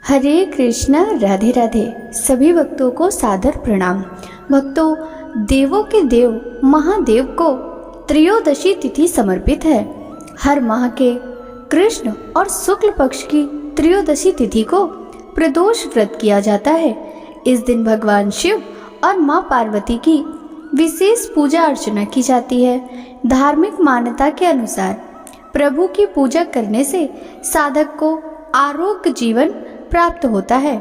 हरे कृष्णा, राधे राधे। सभी भक्तों को सादर प्रणाम। भक्तों, देवों के देव महादेव को त्रयोदशी तिथि समर्पित है। हर माह के कृष्ण और शुक्ल पक्ष की त्रयोदशी तिथि को प्रदोष व्रत किया जाता है। इस दिन भगवान शिव और मां पार्वती की विशेष पूजा अर्चना की जाती है। धार्मिक मान्यता के अनुसार प्रभु की पूजा करने से साधक को आरोग्य जीवन प्राप्त होता है,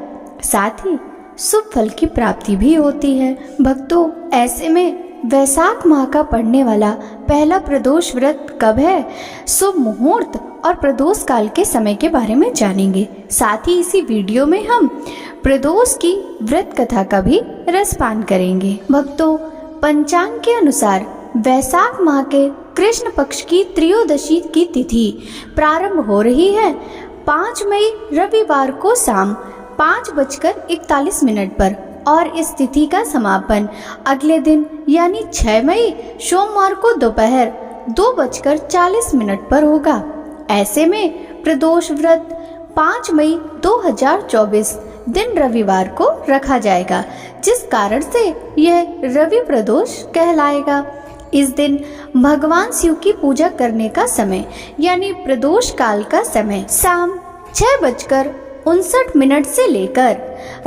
साथ ही शुभ फल की प्राप्ति भी होती है। भक्तों, ऐसे में वैशाख माह का पड़ने वाला पहला प्रदोष व्रत कब है, शुभ मुहूर्त और प्रदोष काल के समय के बारे में जानेंगे। साथ ही इसी वीडियो में हम प्रदोष की व्रत कथा का भी रसपान करेंगे। भक्तों, पंचांग के अनुसार वैशाख माह के कृष्ण पक्ष की त्रयोदशी की तिथि प्रारंभ हो रही है 5 मई रविवार को शाम 5:41 पर और इस तिथि का समापन अगले दिन यानी 6 मई सोमवार को दोपहर 2:40 पर होगा। ऐसे में प्रदोष व्रत 5 मई 2024 दिन रविवार को रखा जाएगा, जिस कारण से यह रवि प्रदोष कहलाएगा। इस दिन भगवान शिव की पूजा करने का समय यानी प्रदोष काल का समय शाम 6:59 से लेकर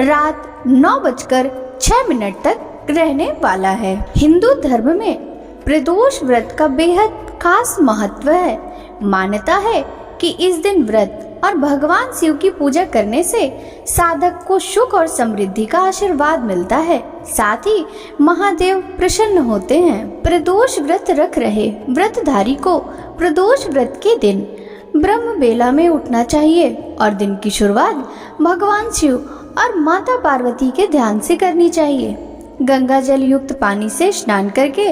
रात 9:06 तक रहने वाला है। हिंदू धर्म में प्रदोष व्रत का बेहद खास महत्व है। मान्यता है कि इस दिन व्रत और भगवान शिव की पूजा करने से साधक को सुख और समृद्धि का आशीर्वाद मिलता है, साथ ही महादेव प्रसन्न होते हैं। प्रदोष व्रत रख रहे व्रतधारी को प्रदोष व्रत के दिन ब्रह्म बेला में उठना चाहिए और दिन की शुरुआत भगवान शिव और माता पार्वती के ध्यान से करनी चाहिए। गंगा जल युक्त पानी से स्नान करके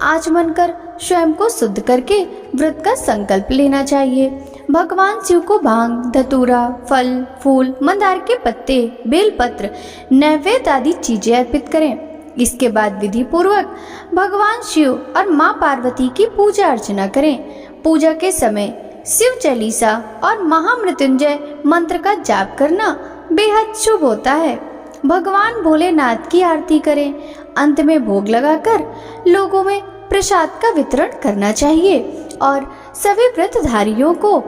आचमन कर स्वयं को शुद्ध करके व्रत का संकल्प लेना चाहिए। भगवान शिव को भांग, धतूरा, फल, फूल, मंदार के पत्ते, बेलपत्र, नैवेद्य आदि चीजें अर्पित करें। इसके बाद विधि पूर्वक भगवान शिव और मां पार्वती की पूजा अर्चना करें। पूजा के समय शिव चालीसा और महामृत्युंजय मंत्र का जाप करना बेहद शुभ होता है। भगवान भोलेनाथ की आरती करें। अंत में भोग लगाकर लोगों में प्रसाद का वितरण करना चाहिए और सभी व्रतधारियों को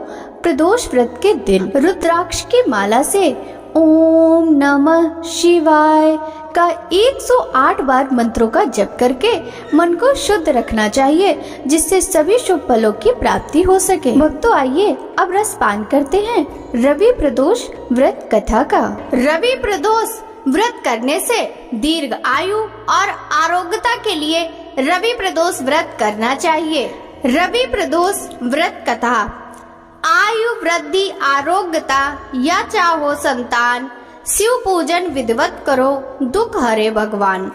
प्रदोष व्रत के दिन रुद्राक्ष की माला से ओम नमः शिवाय का 108 बार मंत्रों का जप करके मन को शुद्ध रखना चाहिए, जिससे सभी शुभ फलों की प्राप्ति हो सके। भक्तों, आइए अब रसपान करते हैं रवि प्रदोष व्रत कथा का। रवि प्रदोष व्रत करने से दीर्घ आयु और आरोग्यता के लिए रवि प्रदोष व्रत करना चाहिए। रवि प्रदोष व्रत कथा। आयु वृद्धि, आरोग्यता या चाहो संतान, शिव पूजन विधिवत करो, दुख हरे भगवान।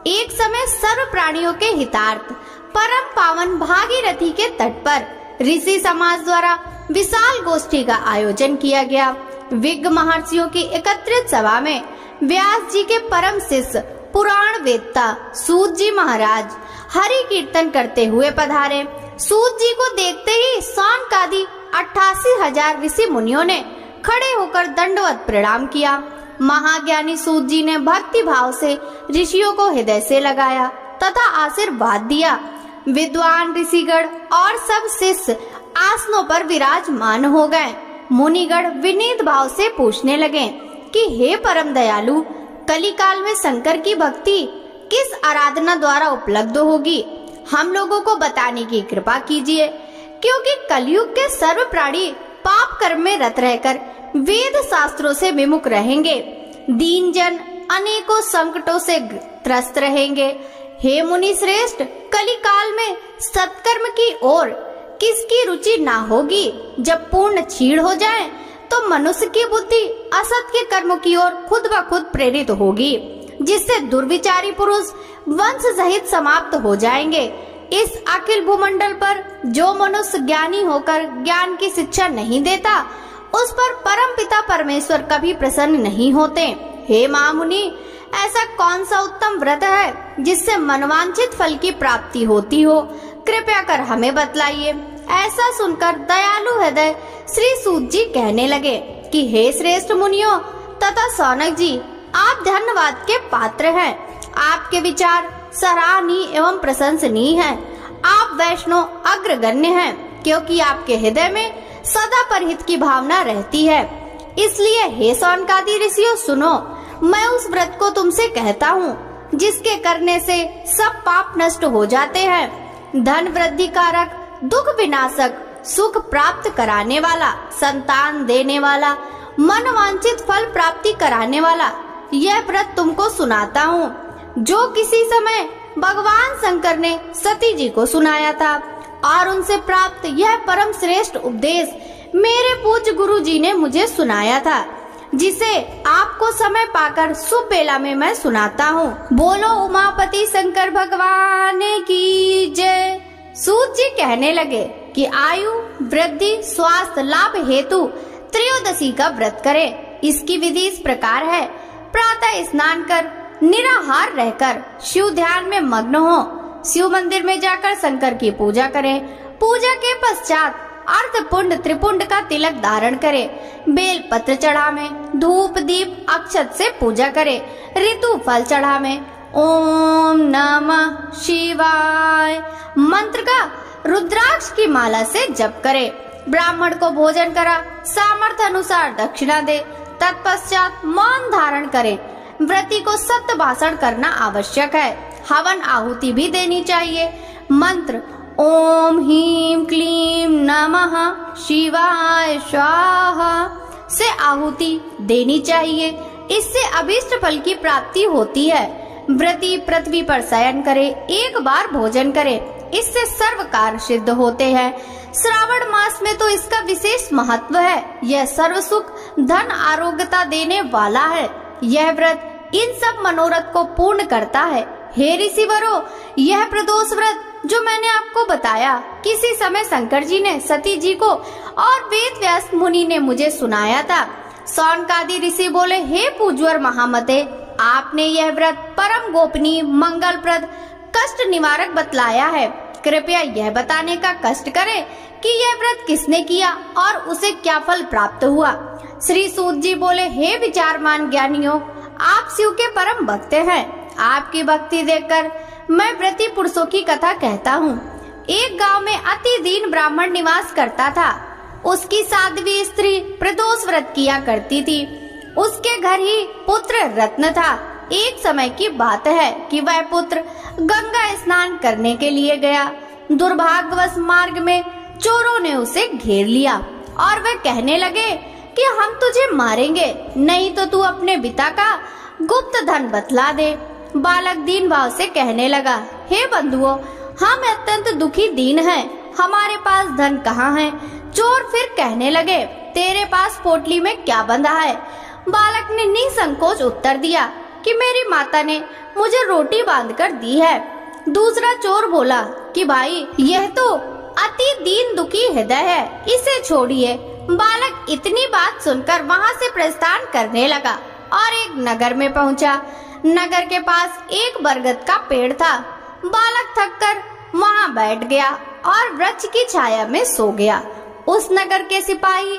एक समय सर्व प्राणियों के हितार्थ परम पावन भागीरथी के तट पर ऋषि समाज द्वारा विशाल गोष्ठी का आयोजन किया गया। विज्ञ महर्षियों की एकत्रित सभा में व्यास जी के परम शिष्य पुराण वेत्ता सूत जी महाराज हरि कीर्तन करते हुए पधारे। सूत जी को देखते ही सौनकादि 88,000 ऋषि मुनियों ने खड़े होकर दंडवत प्रणाम किया। महाज्ञानी सूत जी ने भक्ति भाव से ऋषियों को हृदय से लगाया तथा आशीर्वाद दिया। विद्वान ऋषिगण और सब शिष्य आसनों पर विराजमान हो गए। मुनिगण विनीत भाव से पूछने लगे कि हे परम दयालु, कलिकाल में शंकर की भक्ति किस आराधना द्वारा उपलब्ध होगी, हम लोगों को बताने की कृपा कीजिए, क्योंकि कलयुग के सर्व प्राणी पाप कर्म में रत रहकर वेद शास्त्रों से विमुख रहेंगे। दीन जन अनेकों संकटों से त्रस्त रहेंगे। हे मुनि श्रेष्ठ, कलिकाल में सत्कर्म की ओर किसकी रुचि ना होगी? जब पूर्ण क्षीण हो जाए तो मनुष्य की बुद्धि असत के कर्मों की ओर खुद ब खुद प्रेरित होगी, जिससे दुर्विचारी पुरुष वंश सहित समाप्त हो जाएंगे। इस अखिल भूमंडल पर जो मनुष्य ज्ञानी होकर ज्ञान की शिक्षा नहीं देता, उस पर परम पिता परमेश्वर कभी प्रसन्न नहीं होते। हे महामुनि, ऐसा कौन सा उत्तम व्रत है जिससे मनवांछित फल की प्राप्ति होती हो? कृपया कर हमें बतलाइए। ऐसा सुनकर दयालु हृदय श्री सूत जी कहने लगे कि हे श्रेष्ठ मुनियों, तथा सौनक जी, आप धन्यवाद के पात्र हैं। आपके विचार सराहनीय एवं प्रशंसनीय हैं। आप वैष्णव अग्रगण्य हैं, क्योंकि आपके हृदय में सदा परहित की भावना रहती है। इसलिए हे सौनकादि ऋषियों, सुनो, मैं उस व्रत को तुमसे कहता हूँ जिसके करने से सब पाप नष्ट हो जाते हैं। धन वृद्धि कारक, दुख विनाशक, सुख प्राप्त कराने वाला, संतान देने वाला, मनवांछित फल प्राप्ति कराने वाला यह व्रत तुमको सुनाता हूँ, जो किसी समय भगवान शंकर ने सती जी को सुनाया था। और उनसे प्राप्त यह परम श्रेष्ठ उपदेश मेरे पूज्य गुरु जी ने मुझे सुनाया था, जिसे आपको समय पाकर शुभ बेला में मैं सुनाता हूँ। बोलो उमापति शंकर भगवान की जय। सूत जी कहने लगे कि आयु वृद्धि स्वास्थ्य लाभ हेतु त्रयोदशी का व्रत करें। इसकी विधि इस प्रकार है। प्रातः स्नान कर निराहार रहकर शिव ध्यान में मग्न हो। शिव मंदिर में जाकर शंकर की पूजा करें। पूजा के पश्चात अर्धपुंड त्रिपुंड का तिलक धारण करे। बेल पत्र चढ़ावे, धूप दीप अक्षत से पूजा करे। ऋतु फल चढ़ावे। ओम नमः शिवाय मंत्र का रुद्राक्ष की माला से जप करे। ब्राह्मण को भोजन करा, सामर्थ्य अनुसार दक्षिणा दे। तत्पश्चात मौन धारण करे। व्रती को सत्य भाषण करना आवश्यक है। हवन आहुति भी देनी चाहिए। मंत्र ओम ह्रीं क्लीं नमः शिवाय स्वाहा से आहुति देनी चाहिए। इससे अभीष्ट फल की प्राप्ति होती है। व्रती पृथ्वी पर शयन करे, एक बार भोजन करे, इससे सर्व कार्य सिद्ध होते हैं। श्रावण मास में तो इसका विशेष महत्व है। यह सर्व सुख धन आरोग्यता देने वाला है। यह व्रत इन सब मनोरथ को पूर्ण करता है। हे ऋषिवरों, यह प्रदोष व्रत जो मैंने आपको बताया, किसी समय शंकर जी ने सती जी को और वेद व्यास मुनि ने मुझे सुनाया था। सौनकादि ऋषि बोले, हे पूज्यवर महामते, आपने यह व्रत परम गोपनीय मंगलप्रद कष्ट निवारक बतलाया है। कृपया यह बताने का कष्ट करें कि यह व्रत किसने किया और उसे क्या फल प्राप्त हुआ। श्री सूत जी बोले, हे विचारमान ज्ञानियों, आप शिव के परम भक्त हैं। आपकी भक्ति देखकर मैं व्रती पुरुषों की कथा कहता हूँ। एक गांव में अति दीन ब्राह्मण निवास करता था। उसकी साध्वी स्त्री प्रदोष व्रत किया करती थी। उसके घर ही पुत्र रत्न था। एक समय की बात है कि वह पुत्र गंगा स्नान करने के लिए गया। दुर्भाग्यवश मार्ग में चोरों ने उसे घेर लिया और वे कहने लगे कि हम तुझे मारेंगे, नहीं तो तू अपने पिता का गुप्त धन बतला दे। बालक दीन भाव से कहने लगा, हे बंधुओं, हम अत्यंत दुखी दीन हैं, हमारे पास धन कहाँ है। चोर फिर कहने लगे, तेरे पास पोटली में क्या बंधा है। बालक ने निसंकोच उत्तर दिया कि मेरी माता ने मुझे रोटी बांधकर दी है। दूसरा चोर बोला कि भाई, यह तो अति दीन दुखी हृदय है, इसे छोड़िए। बालक इतनी बात सुनकर वहाँ से प्रस्थान करने लगा और एक नगर में पहुँचा। नगर के पास एक बरगद का पेड़ था। बालक थककर वहाँ बैठ गया और वृक्ष की छाया में सो गया। उस नगर के सिपाही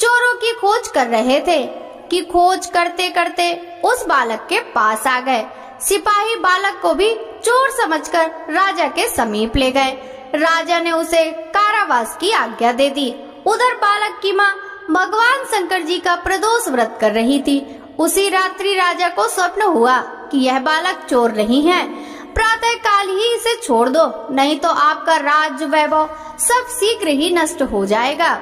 चोरों की खोज कर रहे थे कि खोज करते करते उस बालक के पास आ गए। सिपाही बालक को भी चोर समझकर राजा के समीप ले गए। राजा ने उसे कारावास की आज्ञा दे दी। उधर बालक की माँ भगवान शंकर जी का प्रदोष व्रत कर रही थी। उसी रात्रि राजा को स्वप्न हुआ कि यह बालक चोर नहीं है, प्रातः काल ही इसे छोड़ दो, नहीं तो आपका राज्य वैभव सब शीघ्र ही नष्ट हो जाएगा।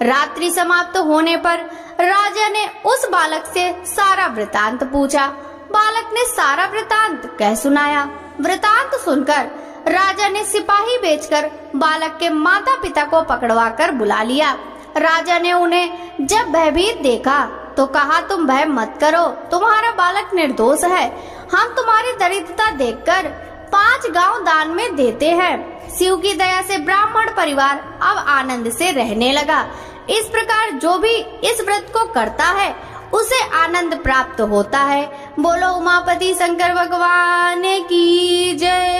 रात्रि समाप्त होने पर राजा ने उस बालक से सारा वृतांत पूछा। बालक ने सारा वृतांत कह सुनाया। वृतांत सुनकर राजा ने सिपाही भेजकर बालक के माता पिता को पकड़वाकर बुला लिया। राजा ने उन्हें जब भयभीत देखा तो कहा, तुम भय मत करो, तुम्हारा बालक निर्दोष है। हम तुम्हारी दरिद्रता देखकर 5 गांव दान में देते हैं। शिव की दया से ब्राह्मण परिवार अब आनंद से रहने लगा। इस प्रकार जो भी इस व्रत को करता है उसे आनंद प्राप्त होता है। बोलो उमापति शंकर भगवान की जय।